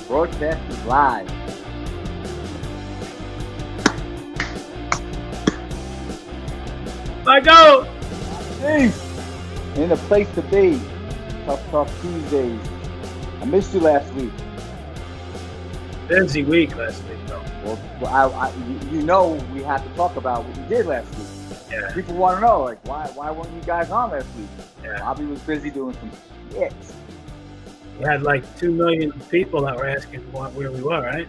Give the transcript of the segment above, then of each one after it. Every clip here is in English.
Broadcast live. I go. Peace. In the place to be. Tough Talk Tuesdays. I missed you last week. Busy week last week, though. Well, you know we had to talk about what we did last week. Yeah. People want to know, like, why weren't you guys on last week? Yeah. Bobby was busy doing some shit. We had like 2 million people that were asking where we were, right?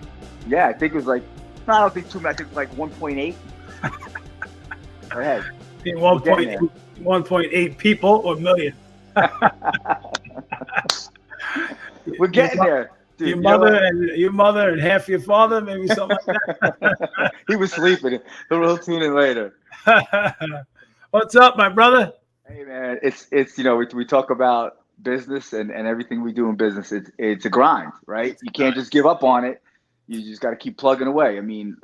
Yeah, I think it was like, no, I don't think too much. I think it was like 1.8. Go ahead. 1.8 people or million. We're getting there. Dude, your mother and half your father, maybe something like that. He was sleeping. He'll tune in later. What's up, my brother? Hey man, it's we talk about business and everything we do in business. It's a grind, right? You can't just give up on it. You just got to keep plugging away. I mean,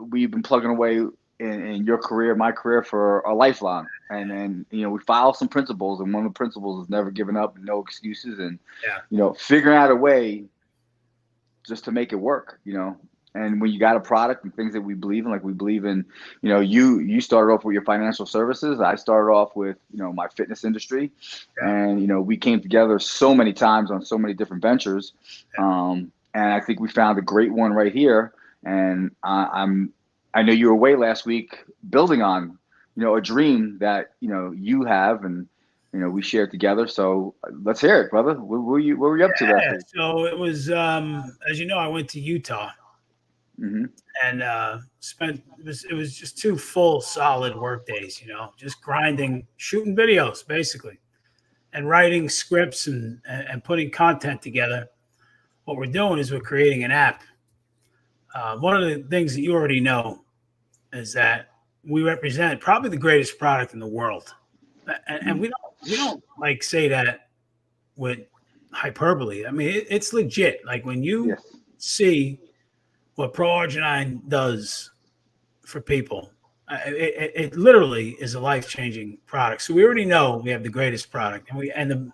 we've been plugging away in your career, my career, for a lifelong. And then we follow some principles, and one of the principles is never giving up, no excuses, and figuring out a way just to make it work. And when you got a product and things that we believe in, like we believe in, you started off with your financial services. I started off with, my fitness industry. Yeah. And, we came together so many times on so many different ventures. Yeah. And I think we found a great one right here. And I know you were away last week building on, a dream that, you have and, we shared together. So let's hear it, brother. What were you up to last week? So it was, as you know, I went to Utah. Mm-hmm. And it was just 2 full solid work days, just grinding, shooting videos basically, and writing scripts and putting content together. What we're doing is we're creating an app. One of the things that you already know is that we represent probably the greatest product in the world, and we don't like say that with hyperbole. I mean, it's legit. Like when you see what Pro-Arginine does for people, it literally is a life-changing product. So we already know we have the greatest product, and the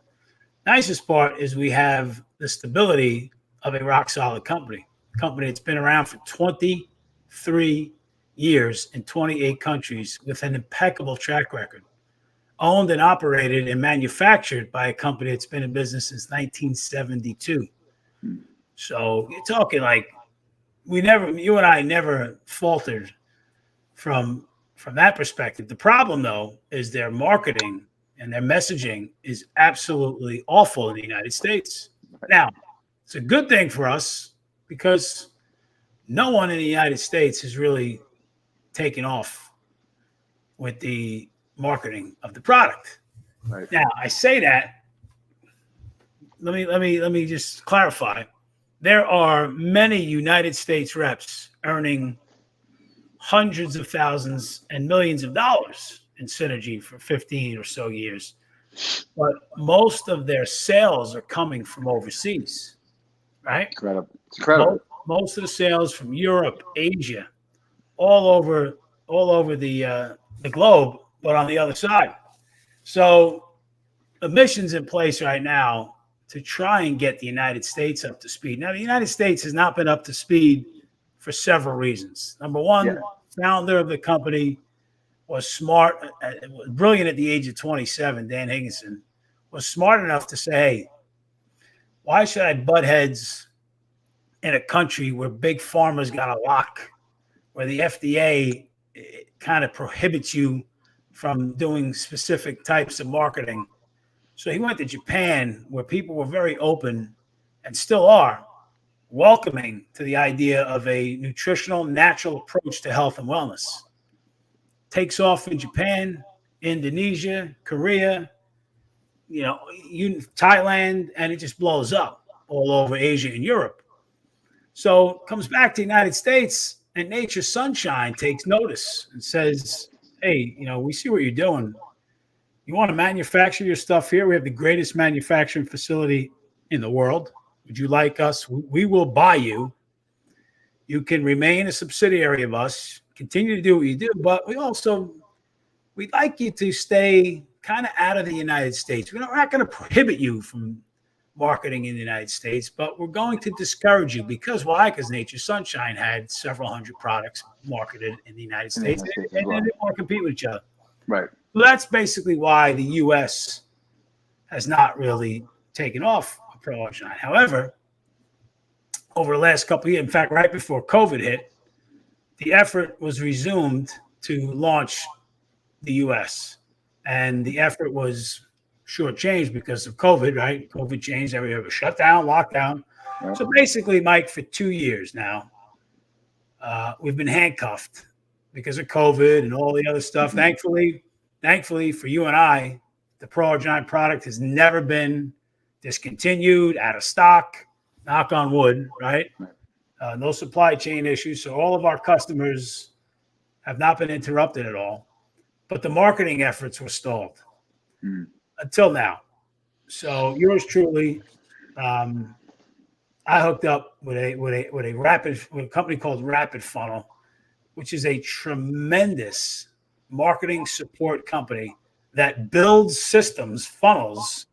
nicest part is we have the stability of a rock-solid company that's been around for 23 years in 28 countries with an impeccable track record, owned and operated and manufactured by a company that's been in business since 1972. So you're talking like you and I never faltered from that perspective. The problem, though, is their marketing and their messaging is absolutely awful in the United States. Now, it's a good thing for us because no one in the United States has really taken off with the marketing of the product. Right. Now, I say that. Let me just clarify. There are many United States reps earning hundreds of thousands and millions of dollars in synergy for 15 or so years. But most of their sales are coming from overseas, right? It's incredible. Most of the sales from Europe, Asia, all over the globe, but on the other side. So the mission's in place right now to try and get the United States up to speed. Now, the United States has not been up to speed for several reasons. Number one, founder of the company was smart, brilliant at the age of 27, Dan Higginson, was smart enough to say, hey, why should I butt heads in a country where big pharma's got a lock, where the FDA kind of prohibits you from doing specific types of marketing? So he went to Japan, where people were very open and still are welcoming to the idea of a nutritional, natural approach to health and wellness. Takes off in Japan, Indonesia, Korea, Thailand, and it just blows up all over Asia and Europe. So comes back to the United States, and Nature Sunshine takes notice and says, hey, we see what you're doing. You want to manufacture your stuff here? We have the greatest manufacturing facility in the world. Would you like us? We will buy you. You can remain a subsidiary of us, continue to do what you do, but we'd like you to stay kind of out of the United States. We're not going to prohibit you from marketing in the United States, but we're going to discourage you because why? Because Nature's Sunshine had several hundred products marketed in the United In the States, United States as and they well. didn't want to compete with each other. Right. So that's basically why the U.S. has not really taken off a Pro Arginine. However, over the last couple of years, in fact, right before COVID hit, the effort was resumed to launch the U.S. And the effort was shortchanged because of COVID, right? COVID changed every shut down, lockdown. Right. So basically, Mike, for 2 years now, we've been handcuffed because of COVID and all the other stuff. Mm-hmm. Thankfully for you and I, the Pro Arginine product has never been discontinued, out of stock, knock on wood, right? No supply chain issues. So all of our customers have not been interrupted at all, but the marketing efforts were stalled until now. So yours truly, I hooked up with a company called Rapid Funnel, which is a tremendous marketing support company that builds systems, funnels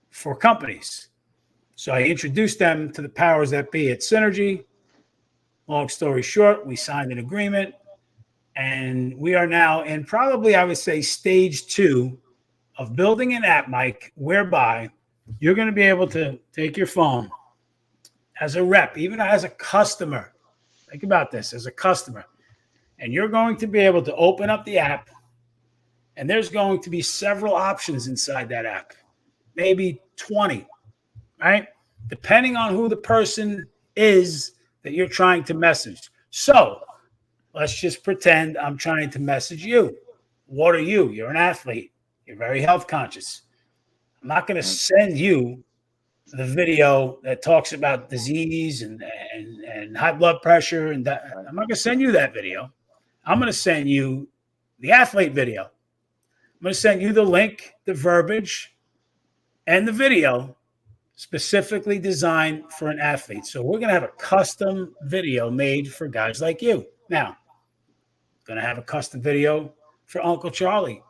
for companies. So I introduced them to the powers that be at Synergy. Long story short, we signed an agreement, and we are now in probably, I would say, stage 2 of building an app, Mike, whereby you're going to be able to take your phone as a rep, even as a customer. Think about this, as a customer. And you're going to be able to open up the app, and there's going to be several options inside that app, maybe 20, right? Depending on who the person is that you're trying to message. So let's just pretend I'm trying to message you. What are you? You're an athlete. You're very health conscious. I'm not going to send you the video that talks about disease and high blood pressure. And that. I'm not going to send you that video. I'm going to send you the athlete video. I'm going to send you the link, the verbiage, and the video specifically designed for an athlete. So we're going to have a custom video made for guys like you. Now, going to have a custom video for Uncle Charlie,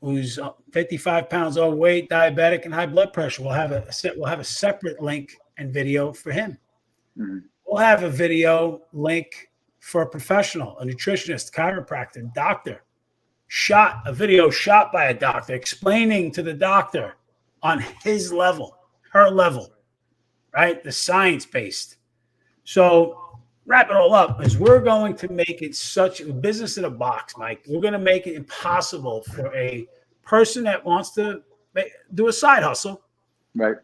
who's 55 pounds overweight, diabetic, and high blood pressure. We'll have a separate link and video for him. Mm-hmm. We'll have a video link for a professional, a nutritionist, chiropractor, doctor. A video shot by a doctor explaining to the doctor on his level, her level, right? The science-based. So wrap it all up is we're going to make it such a business in a box, Mike. We're going to make it impossible for a person that wants to do a side hustle, right,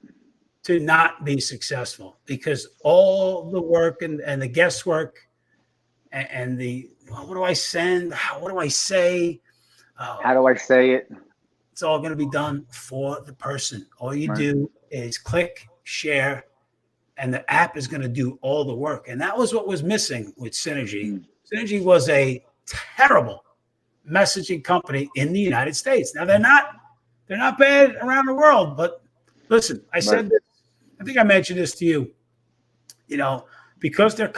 to not be successful, because all the work and the guesswork and the what do I send? What do I say? How do I say it? It's all going to be done for the person. All you do is click, share, and the app is going to do all the work. And that was what was missing with Synergy. Synergy was a terrible messaging company in the United States. Now they're not bad around the world, but listen, I said this, I think I mentioned this to you. You know, because their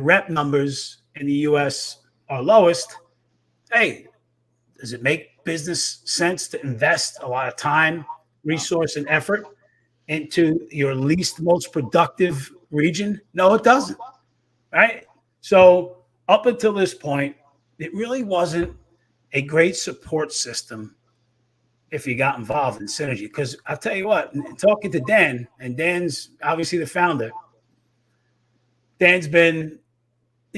rep numbers in the US are lowest. Hey, does it make business sense to invest a lot of time, resource, and effort into your least most productive region? No, it doesn't. Right? So up until this point, it really wasn't a great support system if you got involved in Synergy. Because I'll tell you what, talking to Dan, and Dan's obviously the founder. Dan's been,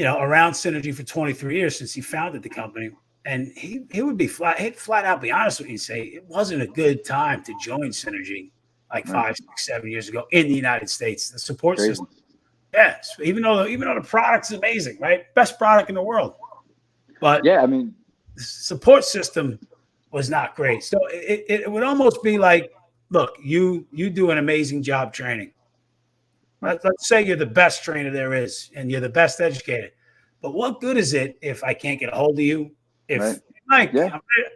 around Synergy for 23 years since he founded the company. And he would be he'd flat out be honest with you and say it wasn't a good time to join Synergy like 5, 6, 7 years ago in the United States. The support system. Yes, even though the product's amazing, right? Best product in the world. But yeah, I mean, the support system was not great. So it would almost be like, look, you do an amazing job training. Let's say you're the best trainer there is and you're the best educated. But what good is it if I can't get a hold of you? If Mike,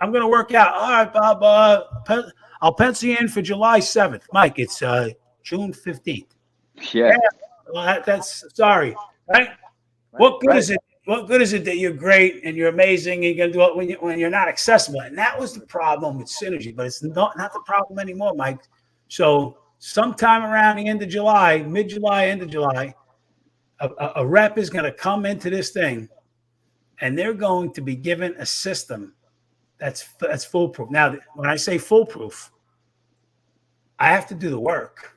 I'm going to work out. All right, Bob, I'll pencil you in for July 7th. Mike, it's June 15th. Yeah. Well, that's sorry. Right? What good is it? What good is it that you're great and you're amazing and you're going to do it when you're not accessible? And that was the problem with Synergy, but it's not the problem anymore, Mike. So sometime around the end of July, mid-July, end of July, a rep is going to come into this thing, and they're going to be given a system that's foolproof. Now, when I say foolproof, I have to do the work,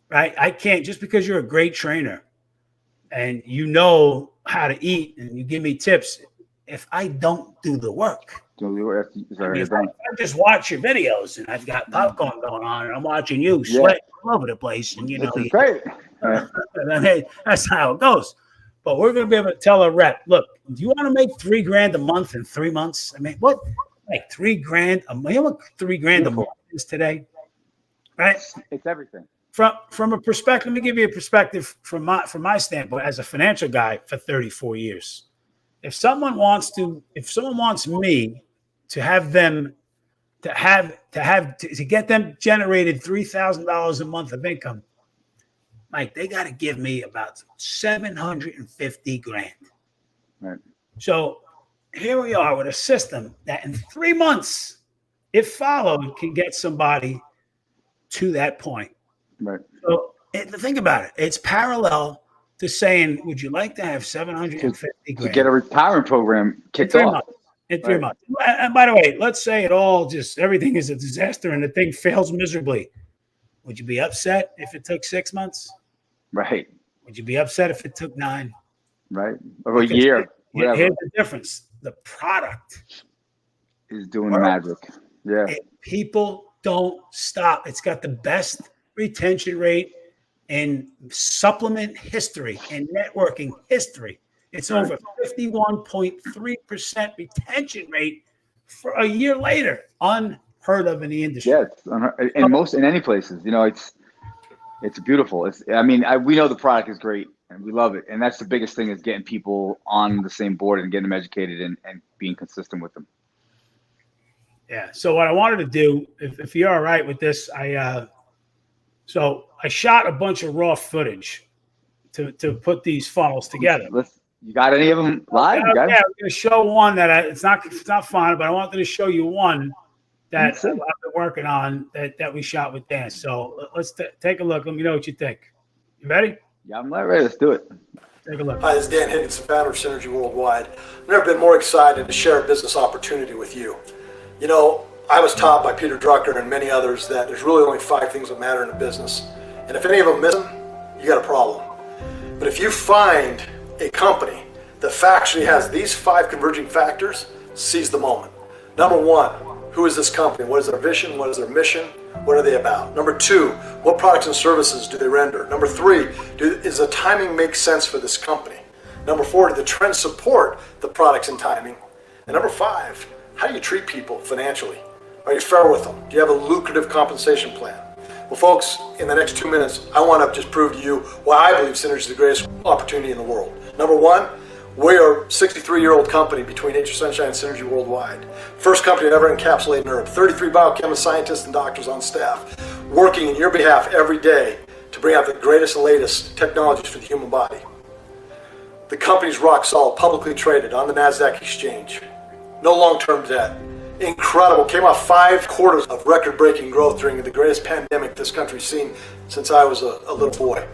right? I can't, just because you're a great trainer and you know how to eat and you give me tips, if I don't do the work. If I just watch your videos and I've got popcorn going on and I'm watching you sweat all over the place, and great. That's how it goes. But we're going to be able to tell a rep, look, do you want to make $3,000 a month in 3 months? I mean, what? Like $3,000 a month? You know what $3,000 a month is today? Right? It's everything. From a perspective, let me give you a perspective from my standpoint as a financial guy for 34 years. If someone wants me to have them to get them generated $3,000 a month of income, Mike, they got to give me about $750,000. Right. So here we are with a system that in 3 months, if followed, can get somebody to that point. Right. So think about it. It's parallel to saying, would you like to have $750,000 to get a retirement program kicked off in 3 months? And by the way, let's say everything is a disaster and the thing fails miserably. Would you be upset if it took 6 months? Right. Would you be upset if it took 9? Right. Or a year. Here's the difference. The product is doing magic. Yeah. People don't stop. It's got the best retention rate in supplement history and networking history. It's over 51.3% retention rate for a year later. Unheard of in the industry. Yes, in any places. It's beautiful. We know the product is great and we love it. And that's the biggest thing, is getting people on the same board and getting them educated and being consistent with them. Yeah. So what I wanted to do, if you're all right with this, so I shot a bunch of raw footage to put these funnels together. You got any of them live? Yeah, I'm going to show one that it's not fun, but I wanted to show you one that I've been working on that we shot with Dan. So let's take a look. Let me know what you think. You ready? Yeah, I'm ready. Let's do it. Take a look. Hi, this is Dan Higgins, founder of Synergy Worldwide. I've never been more excited to share a business opportunity with you. I was taught by Peter Drucker and many others that there's really only 5 things that matter in a business. And if any of them miss them, you got a problem. But if you find a company that factually has these 5 converging factors, seize the moment. Number 1, who is this company? What is their vision? What is their mission? What are they about? Number 2, what products and services do they render? Number 3, does the timing make sense for this company? Number 4, do the trends support the products and timing? And number 5, how do you treat people financially? Are you fair with them? Do you have a lucrative compensation plan? Well, folks, in the next 2 minutes, I want to just prove to you why I believe Synergy is the greatest opportunity in the world. Number 1, we are a 63-year-old company between Nature Sunshine and Synergy Worldwide. First company to ever encapsulate an herb. 33 biochemists, scientists, and doctors on staff working in your behalf every day to bring out the greatest and latest technologies for the human body. The company's rock solid, publicly traded on the NASDAQ exchange. No long-term debt. Incredible. Came off 5 quarters of record-breaking growth during the greatest pandemic this country's seen since I was a little boy.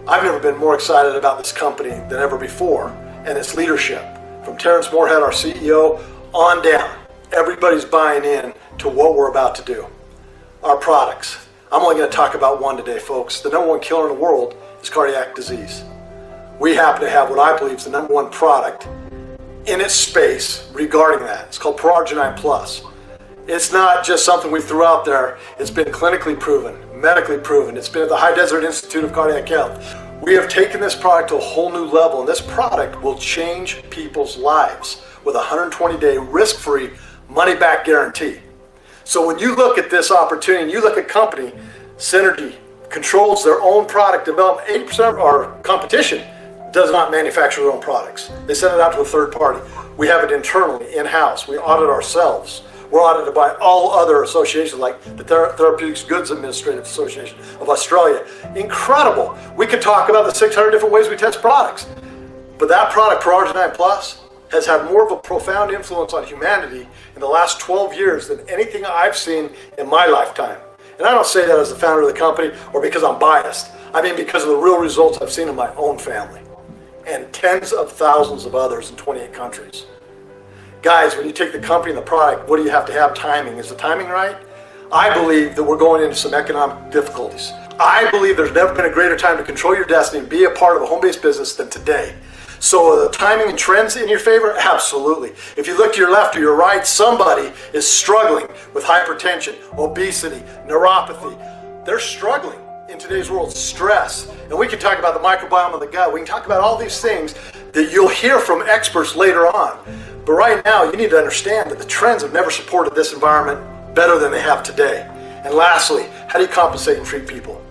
I've never been more excited about this company than ever before, and its leadership. From Terrence Moorhead, our CEO, on down. Everybody's buying in to what we're about to do. Our products. I'm only going to talk about one today, folks. The number 1 killer in the world is cardiac disease. We happen to have what I believe is the number 1 product in its space regarding that. It's called Pro-Arginine Plus. It's not just something we threw out there. It's been clinically proven, medically proven. It's been at the High Desert Institute of Cardiac Health. We have taken this product to a whole new level, and this product will change people's lives with a 120-day risk-free money-back guarantee. So when you look at this opportunity, and you look at company, Synergy controls their own product development. 80% of our competition does not manufacture their own products. They send it out to a third party. We have it internally, in-house. We audit ourselves. We're audited by all other associations like the Therapeutic Goods Administrative Association of Australia. Incredible. We could talk about the 600 different ways we test products. But that product, Pro-Arginine Plus, has had more of a profound influence on humanity in the last 12 years than anything I've seen in my lifetime. And I don't say that as the founder of the company or because I'm biased. I mean because of the real results I've seen in my own family and tens of thousands of others in 28 countries. Guys, when you take the company and the product, what do you have to have? Timing. Is the timing right? I believe that we're going into some economic difficulties. I believe there's never been a greater time to control your destiny and be a part of a home-based business than today. So are the timing and trends in your favor? Absolutely. If you look to your left or your right, somebody is struggling with hypertension, obesity, neuropathy. They're struggling in today's world, stress. And we can talk about the microbiome of the gut. We can talk about all these things that you'll hear from experts later on. But right now, you need to understand that the trends have never supported this environment better than they have today. And lastly, how do you compensate and treat people?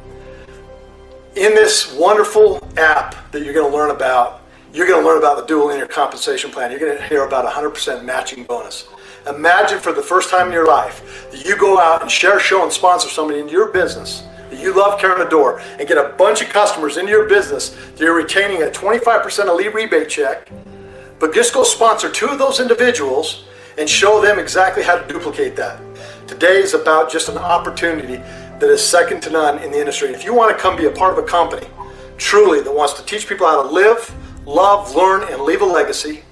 In this wonderful app that you're going to learn about, you're going to learn about the dual linear compensation plan. You're going to hear about 100% matching bonus. Imagine for the first time in your life that you go out and share, show, and sponsor somebody in your business that you love carrying the door and get a bunch of customers into your business that you're retaining a 25% elite rebate check, but just go sponsor 2 of those individuals and show them exactly how to duplicate that. Today is about just an opportunity that is second to none in the industry. If you want to come be a part of a company truly that wants to teach people how to live, love, learn, and leave a legacy,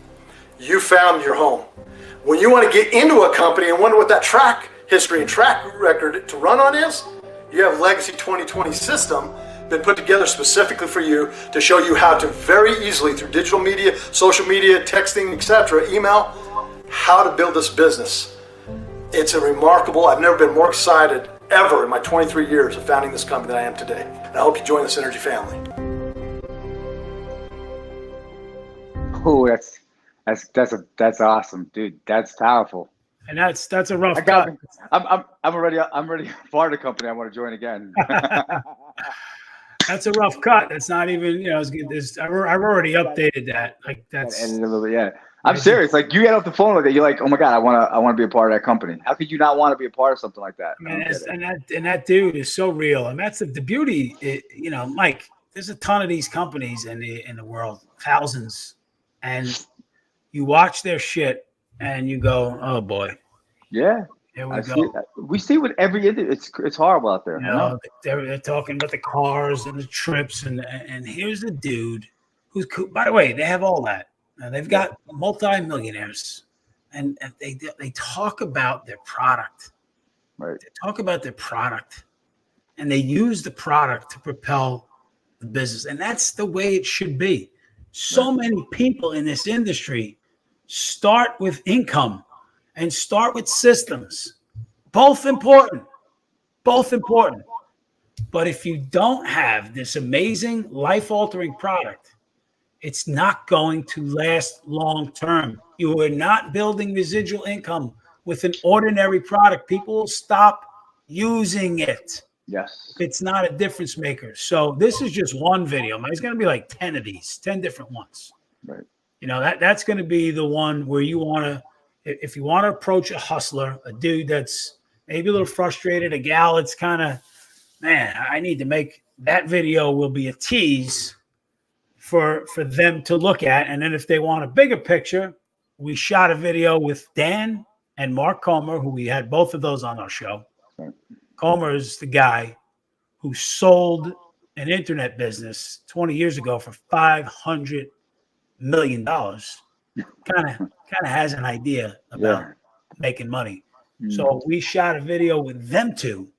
you found your home. When you want to get into a company and wonder what that track history and track record to run on is, you have Legacy 2020 system been put together specifically for you to show you how to very easily through digital media, social media, texting, etc., email, how to build this business. It's a remarkable, I've never been more excited ever in my 23 years of founding this company than I am today. And I hope you join the Synergy family. Oh, that's awesome, dude. That's powerful. And that's a rough cut. I'm already part of the company. I want to join again. That's a rough cut. That's not even, I've already updated that. Like that's and a little bit, yeah. I'm serious. Like you get off the phone with it, you're like, oh my God, I want to be a part of that company. How could you not want to be a part of something like that? And that dude is so real. And that's the beauty. Mike, there's a ton of these companies in the world, thousands, and you watch their shit and you go, oh boy. Yeah. Here we go. We see with every it's horrible out there. They're talking about the cars and the trips and here's the dude who's cool. By the way, they have all that. Now they've got multi-millionaires and they talk about their product. Right. They talk about their product and they use the product to propel the business. And that's the way it should be. So many people in this industry start with income and start with systems. Both important. But if you don't have this amazing life-altering product, it's not going to last long term. You are not building residual income with an ordinary product. People will stop using it. Yes. It's not a difference maker. So this is just one video. It's going to be like 10 of these, 10 different ones. Right. That's going to be the one where you want to, if you want to approach a hustler, a dude that's maybe a little frustrated, a gal that's kind of, man, I need to make that video will be a tease for them to look at. And then if they want a bigger picture, we shot a video with Dan and Mark Comer, who we had both of those on our show. Right. Comer is the guy who sold an internet business 20 years ago for $500 million. Kind of has an idea about making money. So we shot a video with them two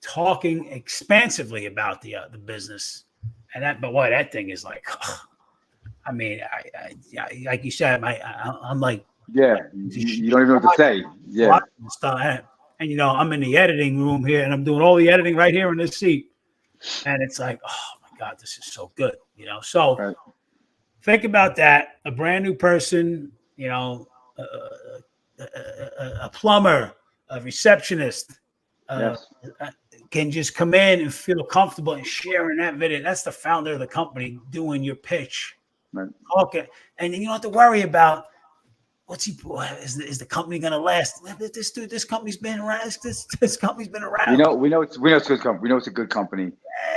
talking expansively about the business. And that thing is like, I mean, I like you said, I'm like, yeah, you don't even know what to say. Yeah. And I'm in the editing room here and I'm doing all the editing right here in this seat. And it's like, oh my God, this is so good. So think about that. A brand new person, a plumber, a receptionist, can just come in and feel comfortable and sharing that video. That's the founder of the company doing your pitch. Right. Okay. And you don't have to worry about is the company going to last? This company's been around. This company's been around. We know it's a good company. We know it's a good company.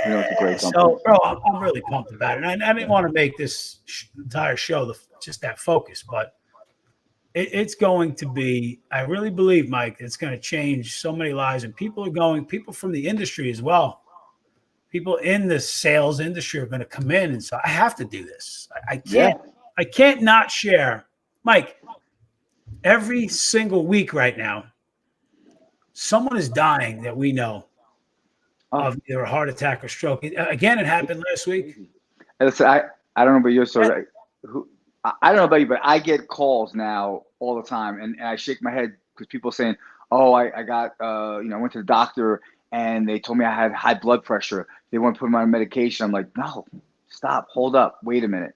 We know it's a great company. So, bro, I'm really pumped about it. And I didn't want to make this entire show just that focus, but it's going to be, I really believe, Mike, it's going to change so many lives. And people from the industry as well, people in the sales industry are going to come in. And so I have to do this. Yeah. I can't not share. Mike, every single week right now, someone is dying that we know of either a heart attack or stroke. Again, it happened last week. Listen, I don't know about your story. I don't know about you, but I get calls now all the time, and I shake my head because people are saying, "Oh, I got I went to the doctor and they told me I had high blood pressure. They want to put me on medication." I'm like, "No, stop, hold up, wait a minute."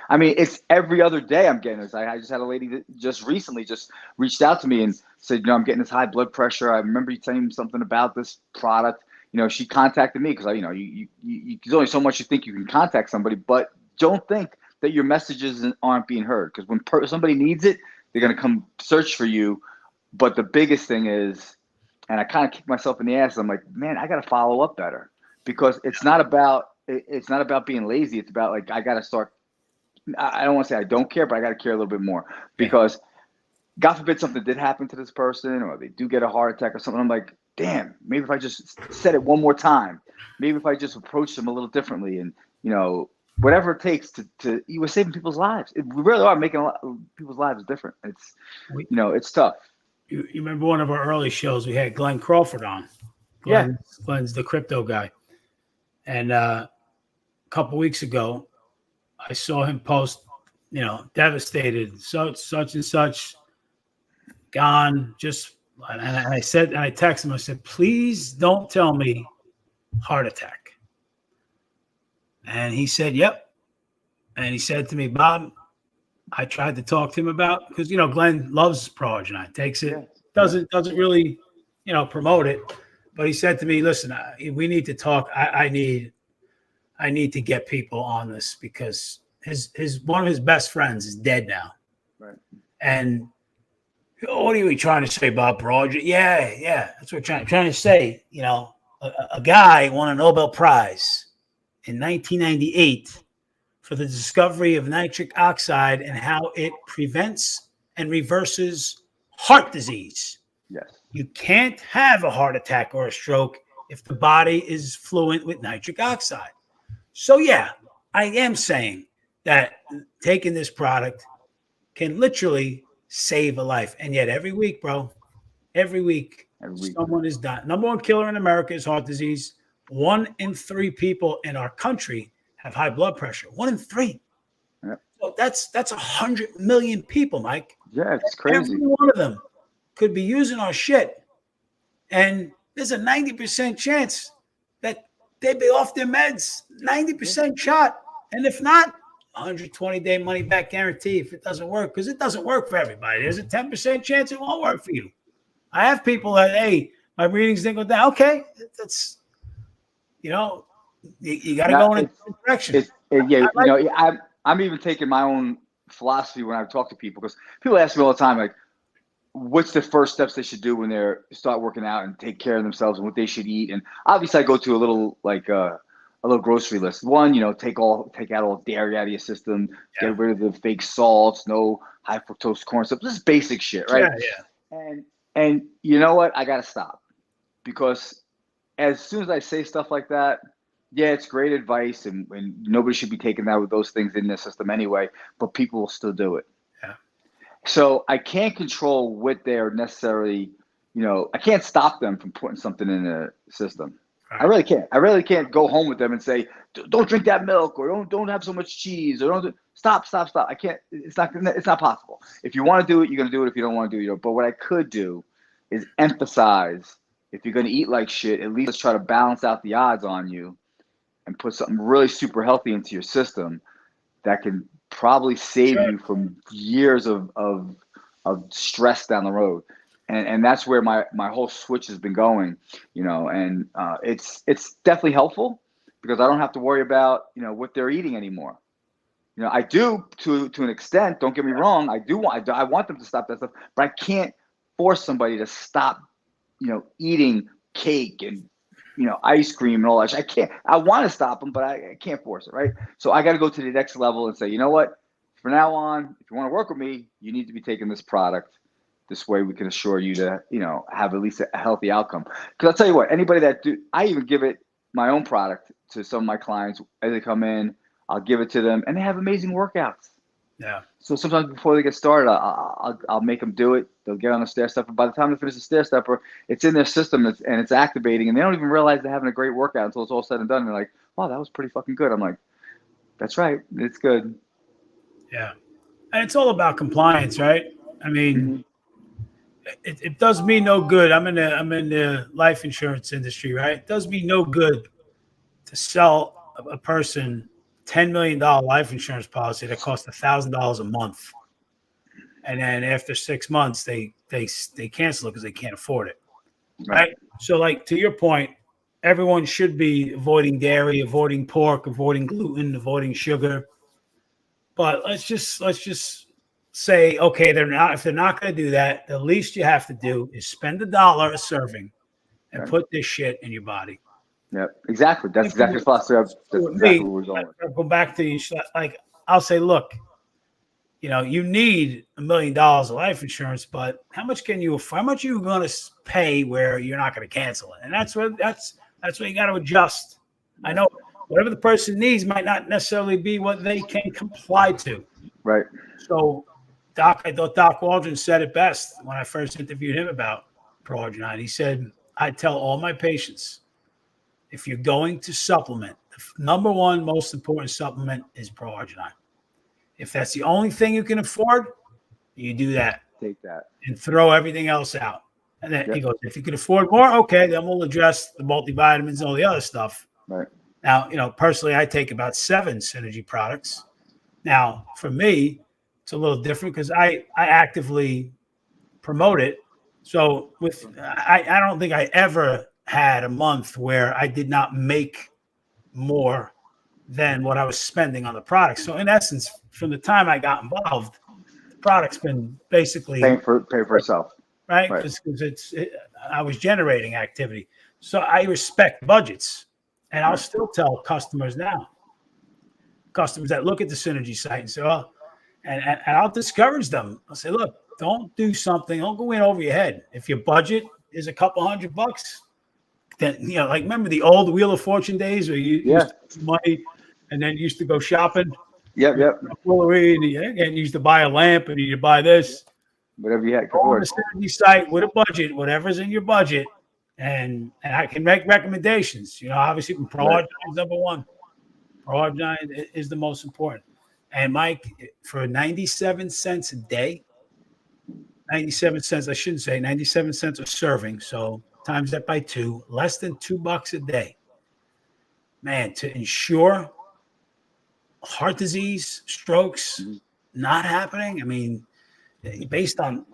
I mean, it's every other day I'm getting this. I just had a lady that just recently just reached out to me and said, I'm getting this high blood pressure. I remember you telling me something about this product. She contacted me because there's only so much you think you can contact somebody, but don't think that your messages aren't being heard, because when somebody needs it, they're going to come search for you. But the biggest thing is, and I kind of kick myself in the ass, I'm like, man, I got to follow up better, because it's not about being lazy. It's about, like, I got to start. I don't want to say I don't care, but I got to care a little bit more, because God forbid something did happen to this person, or they do get a heart attack or something. I'm like, damn, maybe if I just said it one more time, maybe if I just approach them a little differently, and whatever it takes to you were saving people's lives. We really are making a lot of people's lives different. It's it's tough. You remember one of our early shows? We had Glenn Crawford on. Glenn's the crypto guy, and a couple weeks ago, I saw him post, devastated, such and such, gone. And I texted him, I said, please don't tell me heart attack. And he said, yep. And he said to me, Bob, I tried to talk to him about, because, Glenn loves Progen, takes it, doesn't really, promote it. But he said to me, listen, we need to talk. I need to get people on this, because his one of his best friends is dead now. Right. And what are you trying to say about Progen? Yeah. That's what I'm trying to say. A guy won a Nobel Prize in 1998 for the discovery of nitric oxide and how it prevents and reverses heart disease. Yes. You can't have a heart attack or a stroke if the body is fluent with nitric oxide. So, yeah, I am saying that taking this product can literally save a life. And yet every week, bro, someone is dying. Number one killer in America is heart disease. 1 in 3 people in our country have high blood pressure. 1 in 3. Yep. So that's 100 million people, Mike. Yeah, it's crazy. Every one of them could be using our shit. And there's a 90% chance that they'd be off their meds. 90% shot. And if not, 120-day money back guarantee if it doesn't work, because it doesn't work for everybody. There's a 10% chance it won't work for you. I have people that, hey, my readings didn't go down. Okay, that's, you got to go in a different direction. I'm even taking my own philosophy when I talk to people, because people ask me all the time, like, what's the first steps they should do when they start working out and take care of themselves, and what they should eat. And obviously I go to a little grocery list. One, take out all dairy out of your system, get rid of the fake salts, no high fructose corn syrup. This is basic shit, right? Yeah. And you know what? I got to stop, because as soon as I say stuff like that, it's great advice, and nobody should be taking that with those things in their system anyway, but people will still do it. Yeah. So I can't control what they're necessarily, I can't stop them from putting something in the system. Right. I really can't go home with them and say, don't drink that milk, or don't have so much cheese, or stop. I can't. It's not possible. If you want to do it, you're going to do it. If you don't want to do it, but what I could do is emphasize, if you're going to eat like shit, at least let's try to balance out the odds on you and put something really super healthy into your system that can probably save you from years of stress down the road. And that's where my whole switch has been going, and it's definitely helpful, because I don't have to worry about, what they're eating anymore. I do to an extent, don't get me wrong. I want them to stop that stuff, but I can't force somebody to stop, eating cake and, ice cream and all that. I want to stop them, but I can't force it. Right. So I got to go to the next level and say, you know what, from now on, if you want to work with me, you need to be taking this product. This way we can assure you to, have at least a healthy outcome. Because I'll tell you what, anybody I even give it my own product to some of my clients as they come in. I'll give it to them, and they have amazing workouts. Yeah. So sometimes before they get started, I'll make them do it. They'll get on the stair stepper. By the time they finish the stair stepper, it's in their system and it's activating, and they don't even realize they're having a great workout until it's all said and done. And they're like, "Wow, that was pretty fucking good." I'm like, "That's right, it's good." Yeah, and it's all about compliance, right? I mean, it does me no good. I'm in the life insurance industry, right? It does me no good to sell a person $10 million life insurance policy that costs $1,000 a month, and then after 6 months they cancel it because they can't afford it, right? So, like, to your point, everyone should be avoiding dairy, avoiding pork, avoiding gluten, avoiding sugar. But let's just say, okay, if they're not going to do that, the least you have to do is spend $1 a serving and put this shit in your body. Yeah, exactly. That's exactly what we're going with. I'll go back to, like, I'll say, look, you need $1 million of life insurance, but how much are you going to pay where you're not going to cancel it? And that's what you got to adjust. I know whatever the person needs might not necessarily be what they can comply to. Right. So, I thought Doc Waldron said it best when I first interviewed him about Pro-Arginine. He said, I tell all my patients, if you're going to supplement, the number one most important supplement is Pro-Arginine. If that's the only thing you can afford, you do that. Take that. And throw everything else out. And then he goes, if you can afford more, okay, then we'll address the multivitamins and all the other stuff. Right. Now, personally, I take about 7 Synergy products. Now, for me, it's a little different because I actively promote it. So I don't think I ever had a month where I did not make more than what I was spending on the product. So in essence, from the time I got involved, the product's been basically pay for itself, right? Because I was generating activity. So I respect budgets, and I'll still tell customers that look at the Synergy site and say, "Oh," and I'll discourage them. I'll say, "Look, don't do something. Don't go in over your head. If your budget is a couple $100, then like, remember the old Wheel of Fortune days where you used to money and then you used to go shopping. Yep. And you used to buy a lamp and you buy this. Whatever you had. Go on the Synergy site with a budget, whatever's in your budget, and I can make recommendations. Obviously, Pro-Arginine is number one. Pro-Arginine is the most important. And Mike, for 97 cents a day, 97 cents, I shouldn't say 97 cents a serving. So times that by 2, less than $2 a day. Man, to ensure heart disease, strokes not happening. I mean, based on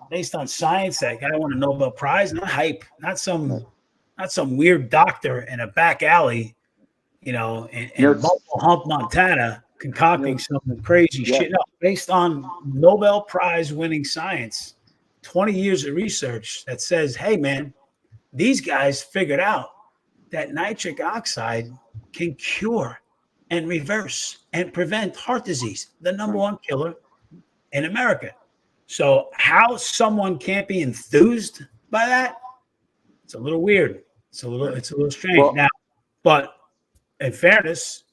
science, that guy won a Nobel Prize, not hype, not some weird doctor in a back alley, in Buffalo Hump, Montana, concocting some crazy shit. No, based on Nobel Prize winning science, 20 years of research that says, hey man, these guys figured out that nitric oxide can cure and reverse and prevent heart disease, the number one killer in America. So how someone can't be enthused by that, it's a little weird. It's a little strange. Now, but in fairness,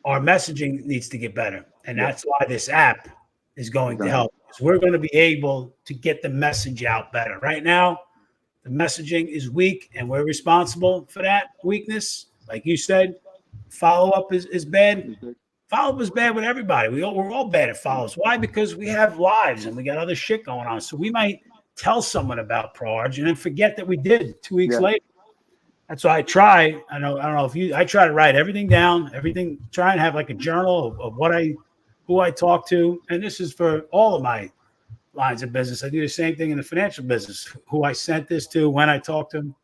our messaging needs to get better. And that's why this app is going to help. Because we're going to be able to get the message out better. Right now, the messaging is weak, and we're responsible for that weakness. Like you said, follow-up is bad. Follow-up is bad with everybody. We're all bad at follow-ups. Why? Because we have lives and we got other shit going on. So we might tell someone about Pro-Arg and then forget that we did 2 weeks later. That's why I try. I don't know if I try to write everything down, try and have like a journal of who I talk to. And this is for all of my lines of business. I do the same thing in the financial business, who I sent this to, when I talk to them.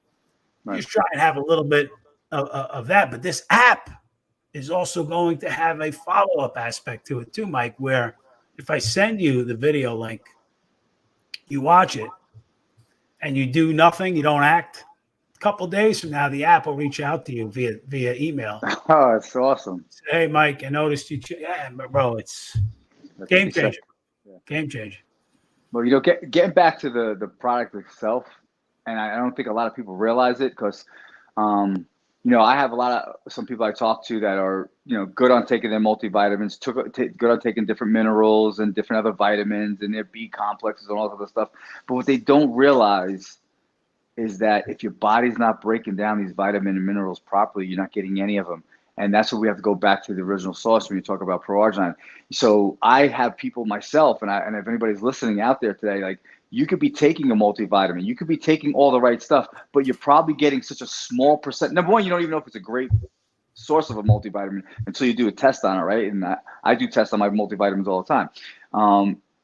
Just try and have a little bit of that. But this app is also going to have a follow-up aspect to it too, Mike, where if I send you the video link, you watch it and you do nothing, you don't act, a couple of days from now, the app will reach out to you via email. Oh, that's awesome. Say, hey, Mike, I noticed you. Yeah, bro, it's Game changer. Yeah. Game changer. Well, getting back to the product itself, and I don't think a lot of people realize it because, I have some people I talk to that are, good on taking their multivitamins, good on taking different minerals and different other vitamins and their B complexes and all that other stuff. But what they don't realize is that if your body's not breaking down these vitamin and minerals properly, you're not getting any of them. And that's where we have to go back to the original source when you talk about pro-arginine. So I have people myself, and if anybody's listening out there today, like, you could be taking a multivitamin, you could be taking all the right stuff, but you're probably getting such a small percent. Number one, you don't even know if it's a great source of a multivitamin until you do a test on it, right? And I do tests on my multivitamins all the time.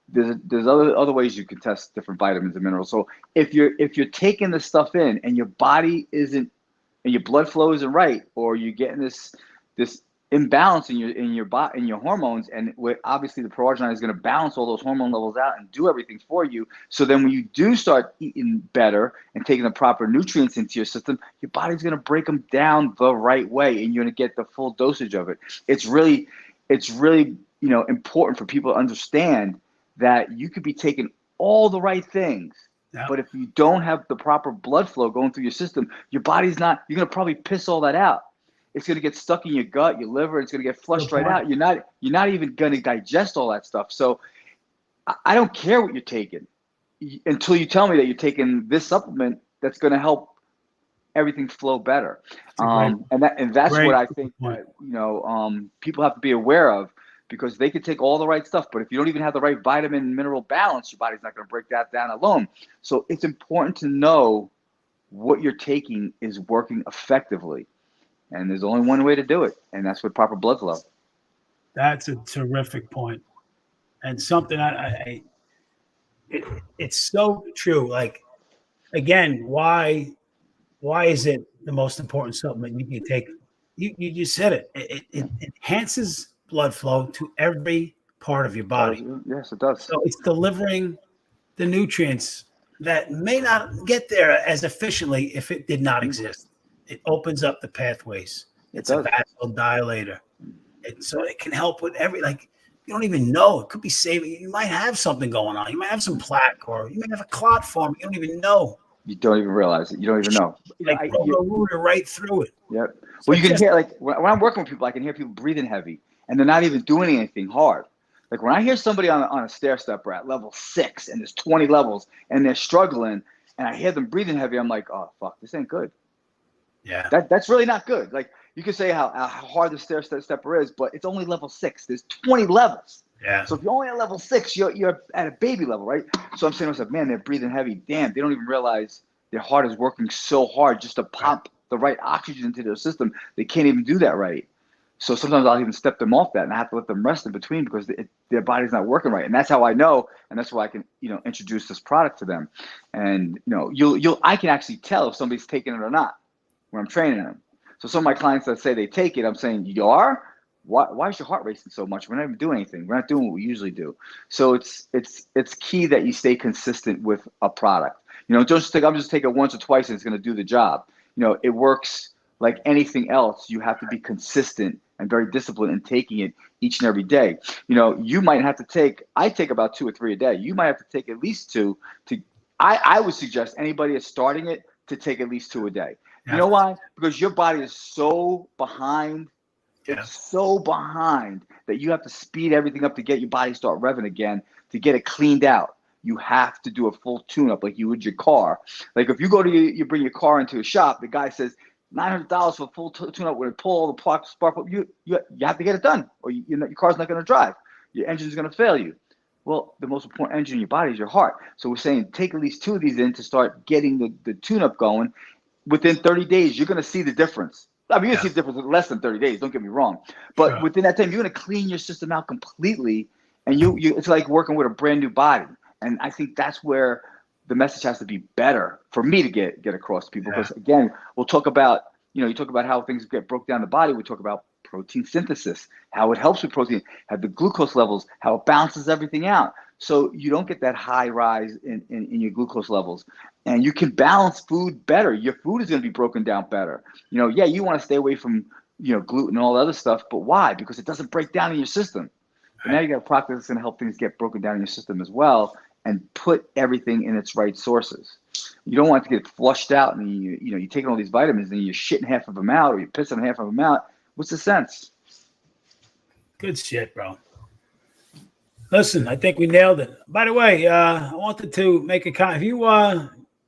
There's other ways you can test different vitamins and minerals. So if you're taking this stuff in and your body isn't, and your blood flow isn't right, or you're getting this imbalance in your hormones, and obviously the pro-arginine is going to balance all those hormone levels out and do everything for you. So then when you do start eating better and taking the proper nutrients into your system, your body's going to break them down the right way, and you're going to get the full dosage of it. It's really important for people to understand that you could be taking all the right things. Yeah. But if you don't have the proper blood flow going through your system, your body's you're going to probably piss all that out. It's going to get stuck in your gut, your liver. It's going to get flushed right out. You're not even going to digest all that stuff. So I don't care what you're taking until you tell me that you're taking this supplement that's going to help everything flow better. That's what I think people have to be aware of, because they can take all the right stuff, but if you don't even have the right vitamin and mineral balance, your body's not going to break that down alone. So it's important to know what you're taking is working effectively. And there's only one way to do it, and that's with proper blood flow. That's a terrific point. And something it's so true. Like, again, why is it the most important supplement you can take? You just said it. It enhances blood flow to every part of your body. Yes, it does. So it's delivering the nutrients that may not get there as efficiently if it did not exist. It opens up the pathways. It's a vasodilator. So it can help with you don't even know. It could be saving. You might have something going on. You might have some plaque, or you might have a clot form. You don't even know. You don't even realize it. You don't even know. Right through it. Yep. Well, you can hear, when I'm working with people, I can hear people breathing heavy, and they're not even doing anything hard. Like, when I hear somebody on a stair stepper at level 6, and there's 20 levels, and they're struggling, and I hear them breathing heavy, I'm like, oh fuck, this ain't good. Yeah. That's really not good. Like, you can say how hard the stair stepper is, but it's only level 6. There's 20 levels. Yeah. So if you're only at level 6, you're at a baby level, right? So I'm saying to myself, man, they're breathing heavy. Damn, they don't even realize their heart is working so hard just to pump the right oxygen into their system. They can't even do that right. So sometimes I'll even step them off that, and I have to let them rest in between because their body's not working right. And that's how I know, and that's why I can, introduce this product to them. And I can actually tell if somebody's taking it or not when I'm training them. So some of my clients that say they take it, I'm saying, you are? Why is your heart racing so much? We're not even doing anything. We're not doing what we usually do. So it's key that you stay consistent with a product. Don't just think, I'm just take it once or twice and it's going to do the job. It works like anything else. You have to be consistent and very disciplined in taking it each and every day. You might have to I take about 2 or 3 a day. You might have to take at least 2 I would suggest anybody that's starting it to take at least 2 a day. Yeah. You know why? Because your body is so behind. Yeah. It's so behind that you have to speed everything up to get your body start revving again, to get it cleaned out. You have to do a full tune-up like you would your car. Like, if you go to you bring your car into a shop, the guy says $900 for a full tune-up with a pull all the spark up. You have to get it done, or your car's not going to drive. Your engine's going to fail you. Well, the most important engine in your body is your heart. So we're saying take at least 2 of these in to start getting the tune-up going. Within 30 days, you're going to see the difference. I mean, you're going to see the difference in less than 30 days. Don't get me wrong. But within that time, you're going to clean your system out completely. And it's like working with a brand new body. And I think that's where the message has to be better for me to get across to people. Because, again, we'll talk about, you talk about how things get broke down in the body. We talk about protein synthesis, how it helps with protein, how the glucose levels, how it balances everything out. So you don't get that high rise in your glucose levels. And you can balance food better. Your food is going to be broken down better. You want to stay away from, gluten and all the other stuff. But why? Because it doesn't break down in your system. But now you got a product that's going to help things get broken down in your system as well, and put everything in its right sources. You don't want it to get flushed out, and you're taking all these vitamins and you're shitting half of them out, or you're pissing half of them out. What's the sense? Good shit, bro. Listen, I think we nailed it. By the way, I wanted to make a comment.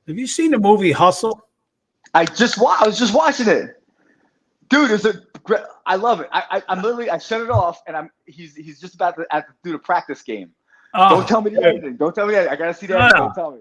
Have you seen the movie Hustle? I was just watching it, dude. I love it. I'm literally, I shut it off, and he's just about to do the practice game. Oh, don't tell me the ending. Don't tell me the ending. I gotta see that. Don't tell me.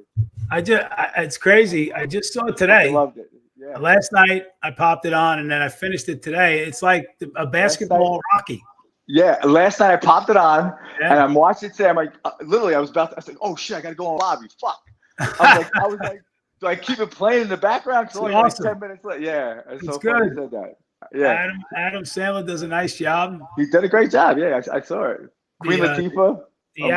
It's crazy. I just saw it today. I loved it. Yeah. Last night I popped it on, and then I finished it today. It's like a basketball Rocky. Yeah, last night I popped it on, and I'm watching it today. I'm like, literally, I was like, oh shit, I gotta go in the lobby. Fuck. I was like, do I keep it playing in the background? So awesome. Like 10 minutes later. Yeah, it's so good. Funny you said that. Yeah, Adam Sandler does a nice job. He did a great job. Yeah, I saw it. Queen Latifah. The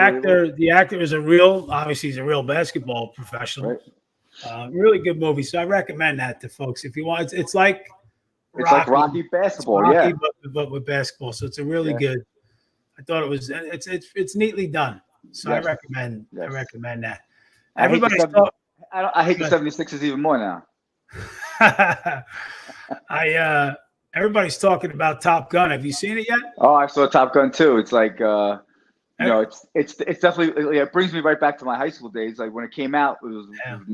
actor is obviously he's a real basketball professional. Right. Really good movie. So I recommend that to folks if you want. It's like Rocky basketball, Rocky, but with basketball. So it's a really good. I thought it was. It's neatly done. So I recommend that. Everybody's I hate the 76ers even more now. Everybody's talking about Top Gun. Have you seen it yet? Oh, I saw Top Gun too. It's like it's definitely, it brings me right back to my high school days. Like when it came out, it was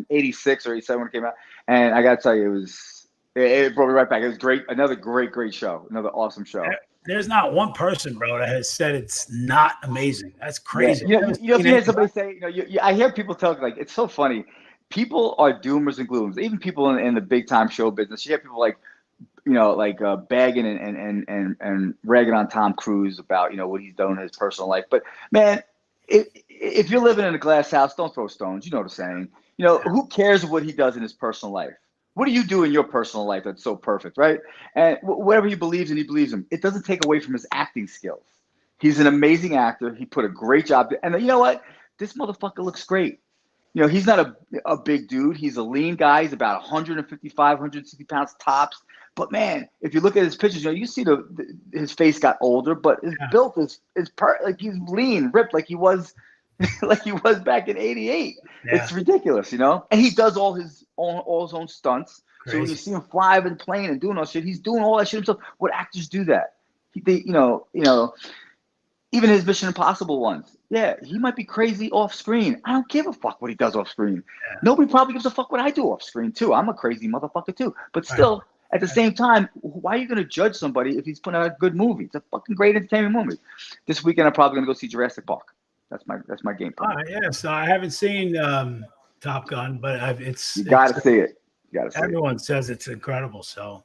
86 or 87 when it came out, and I gotta tell you, it brought me right back. It was great. Another great show. Another awesome show. There's not one person, bro, that has said it's not amazing. That's crazy. Yeah. You hear somebody say, I hear people talk, like, it's so funny. People are doomers and gloomers. Even people in the big time show business. You hear people bagging and ragging on Tom Cruise about what he's done in his personal life. But man, if you're living in a glass house, don't throw stones. You know what I'm saying? Who cares what he does in his personal life? What do you do in your personal life that's so perfect, right? And whatever he believes in, he believes in. It doesn't take away from his acting skills. He's an amazing actor. He put a great job. And you know what? This motherfucker looks great. He's not a big dude. He's a lean guy. He's about 155, 160 pounds tops. But man, if you look at his pictures, you see his face got older, but his build is like he's lean, ripped, like he was back in '88. Yeah. It's ridiculous, And he does all his own stunts. Crazy. So when you see him fly over the plane and doing all shit, he's doing all that shit himself. What actors do that? Even his Mission Impossible ones. Yeah, he might be crazy off screen. I don't give a fuck what he does off screen. Yeah. Nobody probably gives a fuck what I do off screen too. I'm a crazy motherfucker too. But still, at the same time, why are you going to judge somebody if he's putting out a good movie? It's a fucking great entertainment movie. This weekend, I'm probably going to go see Jurassic Park. That's my game plan. So I haven't seen Top Gun, but you got to see it. Everyone says it's incredible, so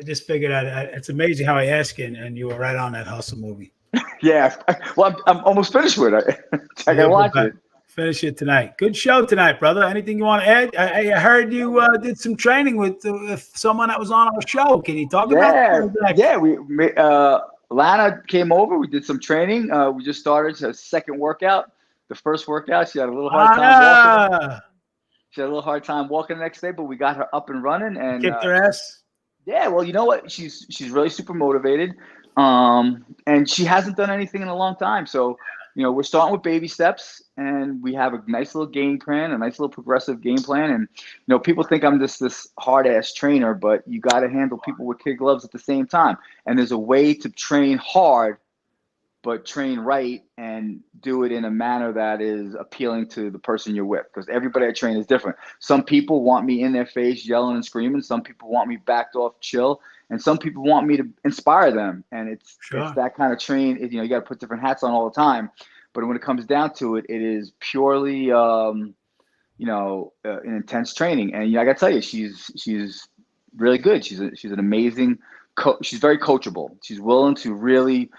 I just figured it's amazing how I asked you, and you were right on that Hustle movie. Yeah, well, I'm almost finished with it. I gotta watch it. Finish it tonight. Good show tonight, brother. Anything you want to add? I heard you did some training with someone that was on our show. Can you talk about that? Yeah, we Lana came over. We did some training. We just started a second workout. The first workout, she had a little hard time walking. She had a little hard time walking the next day, but we got her up and running and kicked her ass. Yeah, well, you know what? She's really super motivated. And she hasn't done anything in a long time. So, we're starting with baby steps, and we have a nice little game plan, a nice little progressive game plan. And, people think I'm just this hard ass trainer, but you got to handle people with kid gloves at the same time. And there's a way to train hard, but train right and do it in a manner that is appealing to the person you're with. Because everybody I train is different. Some people want me in their face yelling and screaming. Some people want me backed off, chill. And some people want me to inspire them. And it's that kind of train. You got to put different hats on all the time. But when it comes down to it, it is purely, an intense training. And I got to tell you, she's really good. She's an amazing she's very coachable. She's willing to really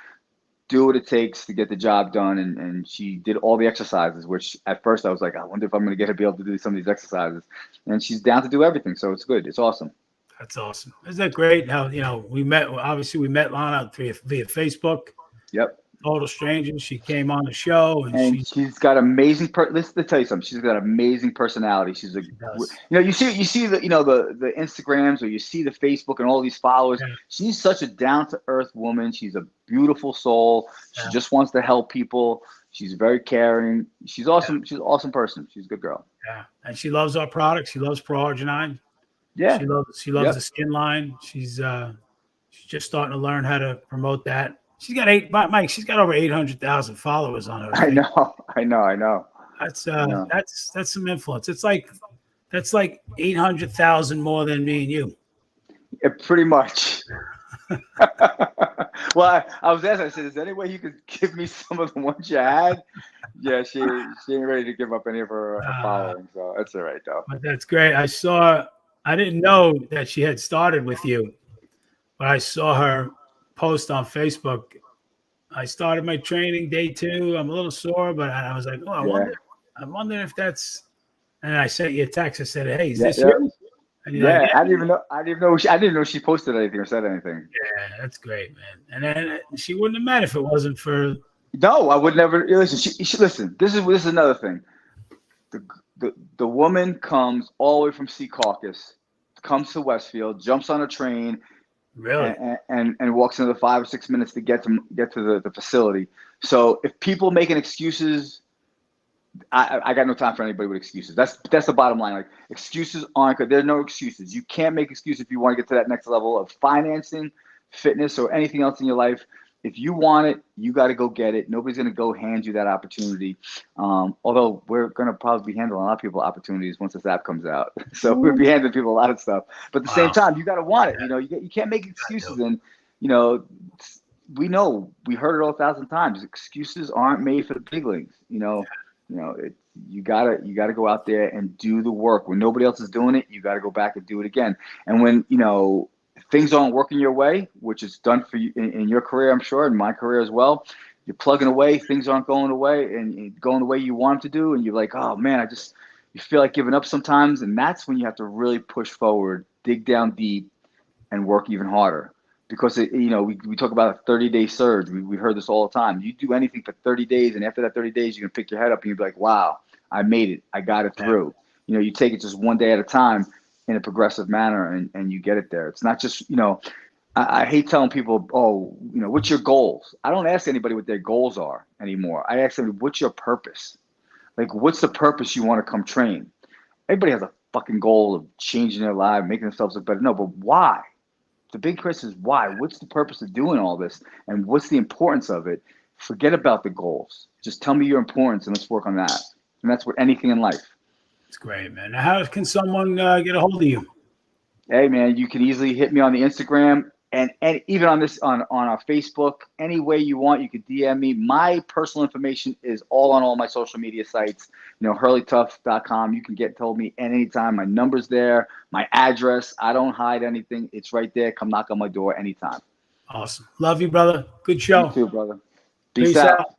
do what it takes to get the job done. And she did all the exercises, which at first I was like, I wonder if I'm going to get her to be able to do some of these exercises. And she's down to do everything. So it's good. It's awesome. That's awesome. Isn't that great? How, we met Lana via Facebook. Yep. total stranger. She came on the show, and she's got amazing. Let's tell you something. She's got amazing personality. She's a, you see the, the Instagrams, or you see the Facebook and all these followers. Yeah. She's such a down to earth woman. She's a beautiful soul. She just wants to help people. She's very caring. She's awesome. Yeah. She's an awesome person. She's a good girl. Yeah, and she loves our products. She loves Pro Arginine. Yeah, she loves the skin line. She's just starting to learn how to promote that. She's got Mike. She's got over 800,000 followers on her. I know. That's some influence. That's like 800,000 more than me and you. Yeah, pretty much. Well, I was asking. I said, "Is there any way you could give me some of the ones you had?" Yeah, she ain't ready to give up any of her following, so that's all right though. But that's great. I didn't know that she had started with you, but I saw her post on Facebook. I started my training day 2. I'm a little sore, but I was like, oh, I wonder if that's. And I sent you a text. I said, "Hey, is this you?" And like, I didn't know she posted anything or said anything. Yeah, that's great, man. And then she wouldn't have met if it wasn't for. No, I would never listen. She listen. This is another thing. The woman comes all the way from Secaucus, comes to Westfield, jumps on a train, really, and walks another 5 or 6 minutes to get to the facility. So if people making excuses, I got no time for anybody with excuses. That's the bottom line. Like, excuses aren't good. There are no excuses. You can't make excuses if you want to get to that next level of financing, fitness, or anything else in your life. If you want it, you got to go get it. Nobody's going to go hand you that opportunity. Although we're going to probably be handling a lot of people opportunities once this app comes out. So we'll be handing people a lot of stuff. But at the same time, you got to want it. You can't make excuses. And, we heard it all 1,000 times. Excuses aren't made for the piglings. You gotta go out there and do the work. When nobody else is doing it, you gotta go back and do it again. And when things aren't working your way, which is done for you in your career, I'm sure, in my career as well, you're plugging away, things aren't going away and going the way you want them to do, and you're like, oh man, you feel like giving up sometimes, and that's when you have to really push forward, dig down deep, and work even harder. Because we talk about a 30-day surge. We heard this all the time. You do anything for 30 days, and after that 30 days, you can pick your head up and you'll be like, wow, I made it. I got it through. You take it just one day at a time in a progressive manner, and you get it there. It's not just, I hate telling people, what's your goals? I don't ask anybody what their goals are anymore. I ask them, what's your purpose? Like, what's the purpose you want to come train? Everybody has a fucking goal of changing their life, making themselves look better. No, but why? The big question is why? What's the purpose of doing all this? And what's the importance of it? Forget about the goals. Just tell me your importance and let's work on that. And that's with anything in life. It's great, man. Now, how can someone get a hold of you? Hey, man, you can easily hit me on the Instagram and even on our Facebook. Any way you want, you can DM me. My personal information is all on all my social media sites. HurleyTough.com. You can get hold of me at any time. My number's there. My address. I don't hide anything. It's right there. Come knock on my door anytime. Awesome. Love you, brother. Good show. You too, brother. Peace out.